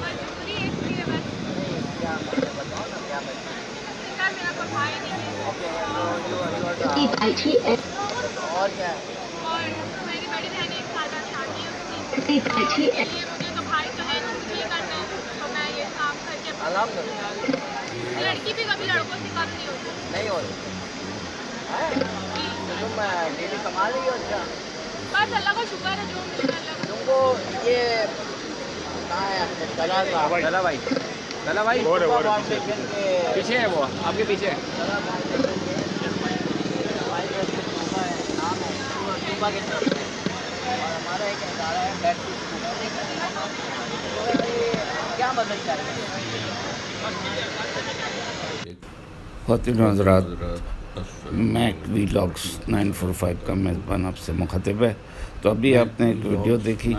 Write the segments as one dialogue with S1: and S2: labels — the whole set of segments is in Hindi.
S1: मजबूरी है इसलिए बस। क्या मतलब बताओ ना क्या मजबूरी? सर मेरा कोई भाई नहीं है। ओके और क्या है? और मेरी बड़ी बहन एक साल बाद शादी है उसकी, तो उसके लिए मुझे तो भाई तो है नहीं, मुझे ही करना है, तो मैं ये काम करके लड़की भी कभी लड़कों से कम नहीं होती। नहीं होती है? तो तुम डेली कमा रही हो? अच्छा, बस अल्लाह का शुक्र है जो मिल रहा है अल्लाह का। तुमको ये कहाँ है अपने दला भाई फाउंडेशन के पीछे है, वो आपके पीछे है। दला फाउंडेशन के हमारी तरफ से टूबा है, नाम है टूबा के तरफ से, और हमारा एक इदारा है बैक टू स्कूल। तो ये क्या मदद चाहिए?
S2: ख़वातीन हज़रात, मैक वीलॉग्स 945 का मेज़बान आपसे मुखातिब है। तो अभी आपने एक वीडियो देखी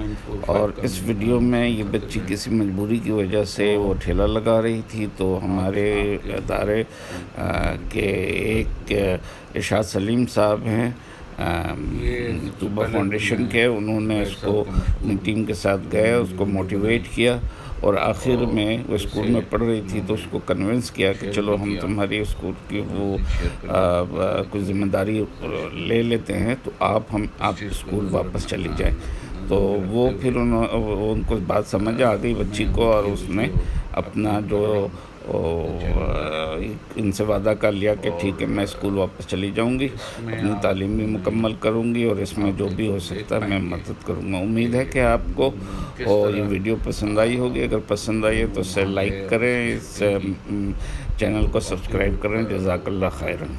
S2: और इस वीडियो में ये बच्ची किसी मजबूरी की वजह से वो ठेला लगा रही थी, तो हमारे इदारे के एक इरशाद सलीम साहब हैं तूबा फाउंडेशन के, उन्होंने उसको अपनी टीम के साथ गए, उसको मोटिवेट किया और आखिर में वो स्कूल में पढ़ रही थी तो उसको कन्विंस किया कि चलो हम तुम्हारी स्कूल की वो कुछ ज़िम्मेदारी ले लेते हैं, तो आप स्कूल वापस चली जाए। तो वो फिर उनको बात समझ आ गई बच्ची को, और उसने अपना जो इनसे वादा कर लिया कि ठीक है मैं स्कूल वापस चली जाऊंगी, अपनी तालीम भी मुकम्मल करूंगी और इसमें जो भी हो सकता है मैं मदद करूंगा। उम्मीद है कि आपको और ये वीडियो पसंद आई होगी। अगर पसंद आई है तो इसे लाइक करें, इस चैनल को सब्सक्राइब करें। जज़ाकल्लाह खैरन।